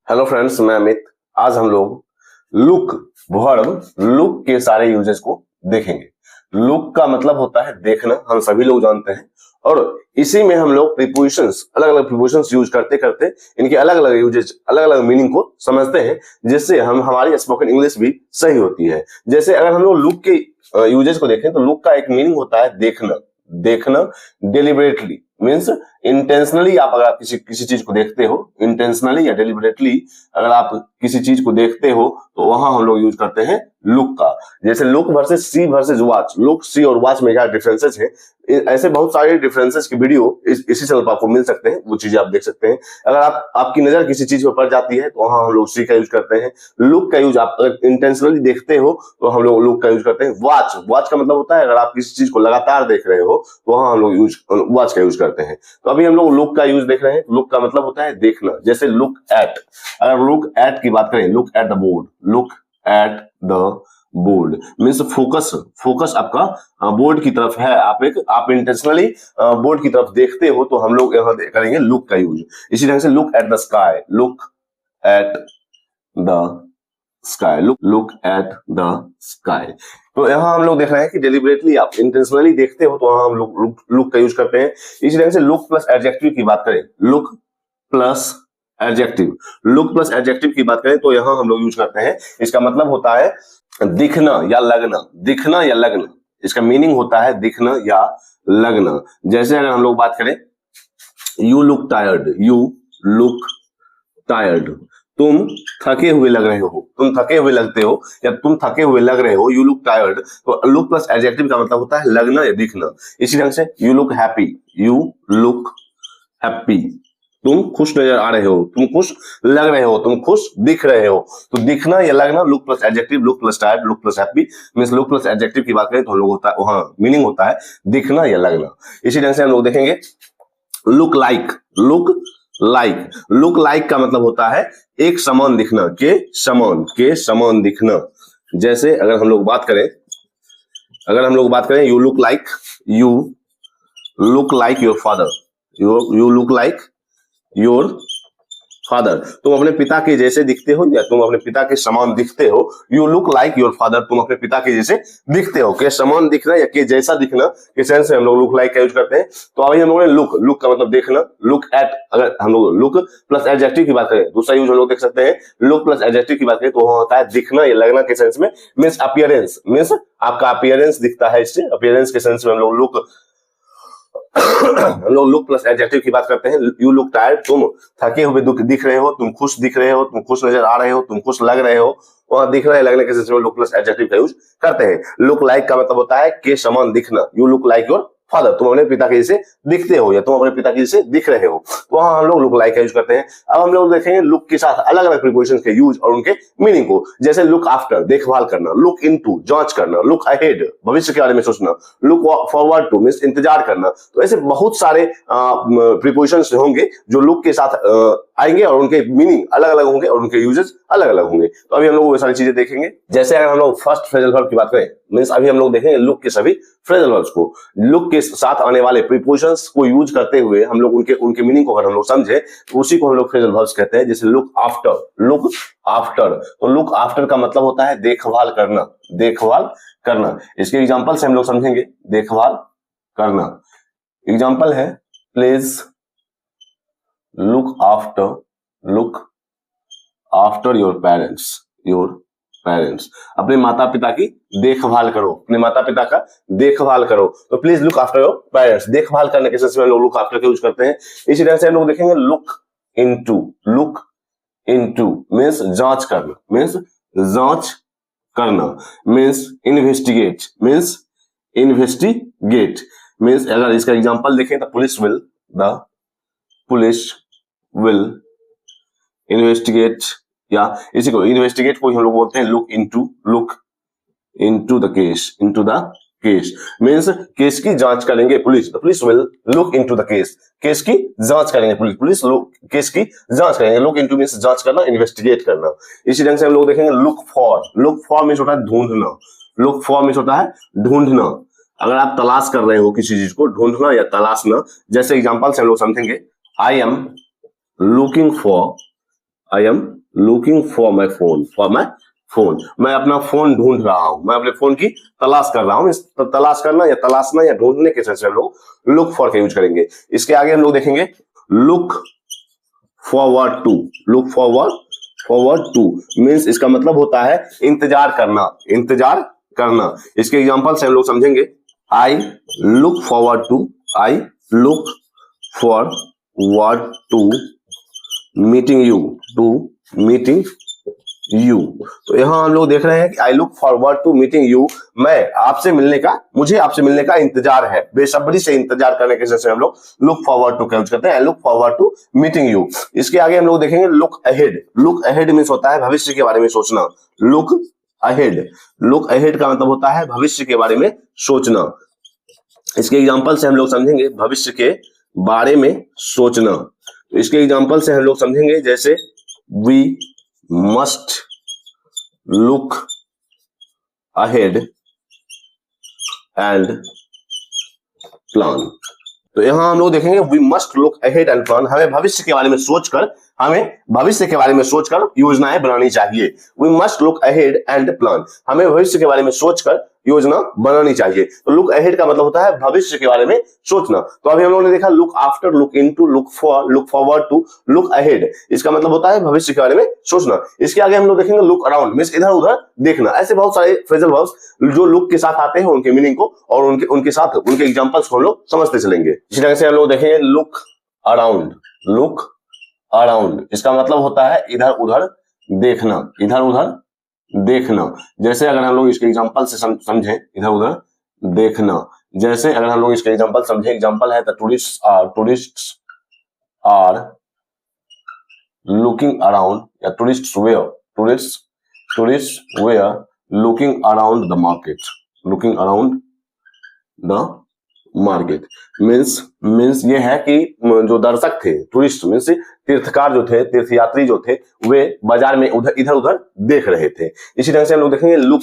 Hello friends, मैं अमित। आज हम लोग लुक वर्ब लुक के सारे यूजेस को देखेंगे। लुक का मतलब होता है देखना, हम सभी लोग जानते हैं। और इसी में हम लोग प्रीपोजिशंस, अलग अलग प्रीपोजिशंस यूज करते करते इनके अलग अलग यूजेस, अलग अलग मीनिंग को समझते हैं, जिससे हम हमारी स्पोकन इंग्लिश भी सही होती है। जैसे अगर हम लोग लुक के यूजेस को देखें तो लुक का एक मीनिंग होता है देखना। देखना डेलिबरेटली मीन्स इंटेंशनली। आप अगर आप किसी चीज को देखते हो, इंटेंशनली या डेलिबरेटली अगर आप किसी चीज को देखते हो तो वहां हम लोग यूज करते हैं लुक का। जैसे look versus see versus watch, look see और वॉच में क्या डिफरेंसेस है, ऐसे बहुत सारे डिफरेंसेस की वीडियो इसी चैनल पर आपको मिल सकते हैं, वो चीजें आप देख सकते हैं। अगर आपकी नजर किसी चीज पर पड़ जाती है तो वहां हम लोग सी का यूज करते हैं। लुक का यूज आप अगर इंटेंशनली देखते हो तो हम लोग लुक का यूज करते हैं। वॉच, वॉच का मतलब होता है अगर आप किसी चीज को लगातार देख रहे हो तो वहां हम लोग वॉच का यूज करते हैं। तो अभी हम लोग लुक का यूज देख रहे हैं। लुक का मतलब होता है देखना। जैसे लुक एट, अगर लुक एट की बात करें, look at the board, look at the board means focus. Focus आपका बोर्ड की तरफ है, आप इंटेंशनली बोर्ड की तरफ देखते हो तो हम लोग यहां करेंगे लुक का यूज। इसी ढंग से look at the sky, look at the sky, look at the sky. तो यहां हम लोग देख रहे हैं कि डेलिबरेटली आप इंटेंशनली देखते हो तो वहां हम लोग लुक का यूज करते हैं। इसी ढंग से लुक प्लस एडजेक्टिव की बात करें, look plus adjective, look plus adjective की बात करें तो यहां हम लोग यूज करते हैं। इसका मतलब होता है दिखना या लगना, दिखना या लगना। इसका मीनिंग होता है दिखना या लगना। जैसे अगर हम लोग बात करें, you look tired, you look tired, तुम थके हुए लग रहे हो, तुम थके हुए लगते हो या तुम थके हुए लग रहे हो, यू लुक टायर्ड। तो लुक प्लस एडजेक्टिव का मतलब होता है लगना या दिखना। इसी ढंग से you look happy, you look happy, तुम खुश नजर आ रहे हो, तुम खुश लग रहे हो, तुम खुश दिख रहे हो। तो दिखना या लगना, look plus adjective, look plus tired, look plus happy means look plus adjective की बात करें तो हम लोग होता है वहां मीनिंग होता है दिखना या लगना। इसी ढंग से हम लोग देखेंगे look like, look like, look like का मतलब होता है एक समान दिखना, के समान दिखना। जैसे अगर हम लोग बात करें, you look like your father, you look like your father, तुम अपने पिता के जैसे दिखते हो या तुम अपने पिता के समान दिखते हो। You look like your father, तुम अपने पिता के जैसे दिखते हो। के समान दिखना या के जैसा दिखना के सेंस में हम लोग लुक लाइक का यूज करते हैं। तो अभी हम लोग ने लुक का मतलब देखना। लुक एट, अगर हम लोग लुक प्लस एडजेक्टिव की बात करें, दूसरा यूज हम लोग देख सकते हैं। लुक प्लस एडजेक्टिव की बात करें तो वहां होता है दिखना या लगना के सेंस में, मीन्स अपीयरेंस, मीन्स आपका अपीयरेंस दिखता है। इससे अपीयरेंस के सेंस में हम लोग लुक प्लस एडजेक्टिव की बात करते हैं। यू लुक टायर्ड, तुम थके हुए दिख रहे हो, तुम खुश दिख रहे हो, तुम खुश नजर आ रहे हो, तुम खुश लग रहे हो। वहां दिख रहा है लगने के सेंस में लुक प्लस एडजेक्टिव का यूज करते हैं। लुक लाइक का मतलब होता है के समान दिखना। You look like your father, तुम अपने पिता के जैसे दिखते हो या तुम अपने पिता के जैसे दिख रहे हो, तो वहां हम लोग लुक लाइक का यूज करते हैं। अब हम लोग देखेंगे लुक के साथ अलग अलग प्रीपोजिशंस के यूज और उनके मीनिंग को। जैसे लुक आफ्टर, देखभाल करना, लुक इनटू, जांच करना, लुक अहेड, भविष्य के बारे में सोचना, लुक फॉरवर्ड टू मींस इंतजार करना। तो ऐसे बहुत सारे प्रीपोजिशंस होंगे जो लुक के साथ आएंगे और उनके मीनिंग अलग अलग होंगे और उनके यूजेस अलग अलग होंगे। तो अभी हम लोग वो सारी चीजें देखेंगे। जैसे अगर हम लोग फर्स्ट फ्रेजल वर्ब की बात करें, मींस अभी हम लोग देखेंगे लुक के सभी फ्रेजल वर्ब्स को। लुक के साथ आने वाले प्रीपोजिशंस को यूज करते हुए हम लोग उनके मीनिंग को अगर हम लोग समझे तो उसी को हम लोग फ्रेजल वर्ब्स कहते हैं। जैसे लुक आफ्टर, लुक आफ्टर, तो लुक आफ्टर का मतलब होता है देखभाल करना, देखभाल करना। इसके एग्जांपल से हम लोग समझेंगे देखभाल करना। एग्जांपल है please look after your parents, अपने माता पिता की देखभाल करो, अपने माता पिता का देखभाल करो। तो please look after your parents, देखभाल करने के सेंस में हम लोग लुक आफ्टर का यूज करते हैं। इसी तरह से हम लोग देखेंगे लुक इनटू मींस जांच करना, मींस इन्वेस्टिगेट मींस अगर इसका एग्जांपल देखें तो पुलिस विल इन्वेस्टिगेट, या इसी को इन्वेस्टिगेट को हम लोग बोलते हैं look into the case means case की जांच करेंगे police. Police will look into the case की जांच करेंगे पुलिस केस की जांच करेंगे। लुक इनटू मींस जांच करना, इन्वेस्टिगेट करना। इसी ढंग से हम लोग देखेंगे लुक फॉर मींस होता है ढूंढना, लुक फॉर मींस होता है ढूंढना। अगर आप तलाश कर रहे हो किसी चीज को, ढूंढना या तलाशना। जैसे एग्जांपल से हम लोग समझेंगे, I am looking for I am looking for my phone, मैं अपना फोन ढूंढ रहा हूं, मैं अपने फोन की तलाश कर रहा हूं। इस तलाश करना या तलाशना या ढूंढने के सेंस में हम लोग लुक फॉर का यूज करेंगे। इसके आगे हम लोग देखेंगे look forward to. Look forward to means इसका मतलब होता है इंतजार करना। इसके एग्जांपल से हम लोग समझेंगे। I look forward to meeting you. तो यहां हम लोग देख रहे हैं कि I look forward to meeting you, मुझे आपसे मिलने का इंतजार है, बेसब्री से इंतजार करने के जैसे हम लोग लुक फॉरवर्ड टू का यूज करते हैं। I look forward to meeting you. इसके आगे हम लोग देखेंगे लुक अहेड मीन्स होता है भविष्य के बारे में सोचना। लुक अहेड का मतलब होता है भविष्य के बारे में सोचना। इसके एग्जांपल से हम लोग समझेंगे भविष्य के बारे में सोचना। इसके एग्जांपल से हम लोग समझेंगे जैसे we must look ahead and plan. तो यहां हम लोग देखेंगे we must look ahead and plan, हमें भविष्य के बारे में सोचकर योजनाएं बनानी चाहिए। We must look ahead and plan, हमें भविष्य के बारे में सोचकर योजना बनानी चाहिए। तो लुक अहेड का मतलब होता है भविष्य के बारे में सोचना। तो अभी हम लोगों ने देखा look after, look into, look forward to, look ahead, इसका मतलब होता है भविष्य के बारे में सोचना। इसके आगे हम लोग देखेंगे लुक अराउंड मींस इधर उधर देखना। ऐसे बहुत सारे फ्रेजल वर्ब्स जो लुक के साथ आते हैं उनके मीनिंग को और उनके साथ उनके एग्जांपल्स को हम लोग समझते चलेंगे। इसी तरह से हम लोग देखेंगे लुक अराउंड, इसका मतलब होता है इधर उधर देखना। जैसे अगर हम लोग इसके एग्जांपल से समझें इधर उधर देखना, जैसे अगर हम लोग इसके एग्जांपल समझें, एग्जांपल है the tourists are looking around या tourists were looking around the market means ये है कि जो दर्शक थे, टूरिस्ट मीन्स तीर्थकार जो थे, तीर्थयात्री जो थे, वे बाजार में इधर उधर देख रहे थे। इसी तरह से हम लोग देखेंगे लुक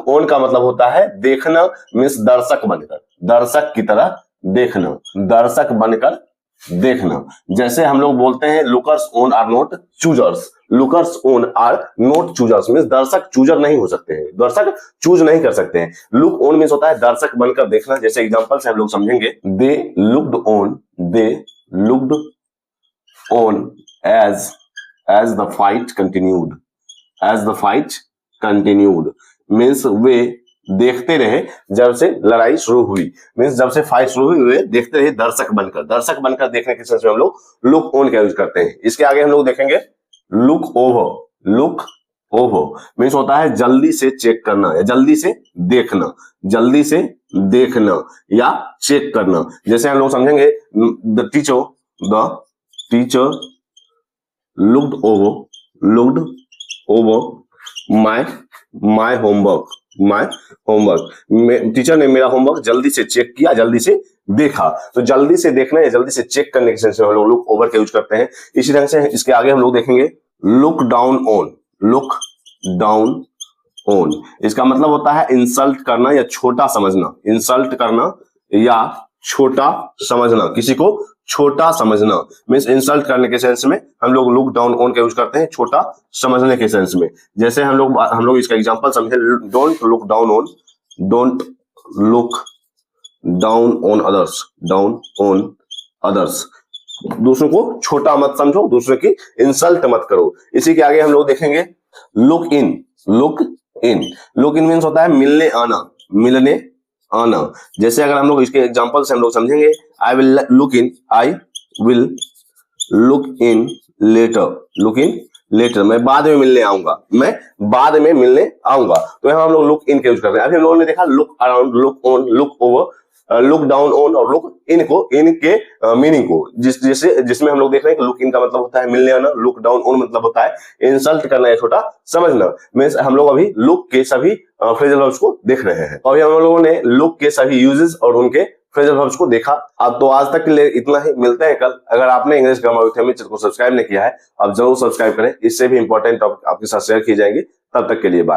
ऑन का मतलब होता है देखना मीन्स दर्शक की तरह देखना। जैसे हम लोग बोलते हैं lookers on are not choosers means दर्शक चूजर नहीं हो सकते हैं, दर्शक चूज नहीं कर सकते हैं। लुक ऑन मीन्स होता है दर्शक बनकर देखना। जैसे एग्जांपल से हम लोग समझेंगे they looked on as the fight continued means वे देखते रहे जब से लड़ाई शुरू हुई, मीन्स जब से फाइट शुरू हुई वे देखते रहे दर्शक बनकर देखने के सेंस में हम लोग लुक ऑन का यूज करते हैं। इसके आगे हम लोग देखेंगे लुक ओवर मीन्स होता है जल्दी से चेक करना या जल्दी से देखना या चेक करना। जैसे हम लोग समझेंगे the teacher looked over my homework teacher ने मेरा होमवर्क जल्दी से चेक किया, जल्दी से देखा। तो जल्दी से देखना या जल्दी से चेक करने के सेंस में हम लोग लुक ओवर का यूज करते हैं। इसी तरह से इसके आगे हम लोग देखेंगे लुक डाउन ऑन, इसका मतलब होता है इंसल्ट करना या छोटा समझना, किसी को छोटा समझना मीन्स इंसल्ट करने के सेंस में हम लोग लुक डाउन ऑन का यूज करते हैं, छोटा समझने के सेंस में। जैसे हम लोग इसका एग्जांपल समझे don't look down on others, दूसरों को छोटा मत समझो, दूसरों की इंसल्ट मत करो। इसी के आगे हम लोग देखेंगे लुक इन मीन्स होता है मिलने आना। जैसे अगर हम लोग इसके एग्जांपल से हम लोग समझेंगे I will look in later, मैं बाद में मिलने आऊंगा। तो यहाँ हम लोग लुक इन का यूज कर रहे हैं। अभी हम लोगों ने देखा look around, look on, look over, look down on और लुक इन के मीनिंग को जिसमें हम लोग देख रहे हैं कि लुक इन का मतलब होता है मिलने आना, लुक डाउन ऑन मतलब होता है इंसल्ट करना या छोटा समझना। मींस हम लोग अभी लुक के सभी फ्रेजल वर्ब्स को देख रहे हैं। अभी हम लोगों ने लुक के सभी यूजेस और उनके फ्रेजल वर्ब्स को देखा। अब तो आज तक के लिए इतना ही, मिलते हैं कल। अगर आपने English grammar with family channel को सब्सक्राइब नहीं किया है आप जरूर सब्सक्राइब करें, इससे भी इंपॉर्टेंट टॉपिक आपके साथ शेयर किए जाएंगे। तब तक के लिए बाय।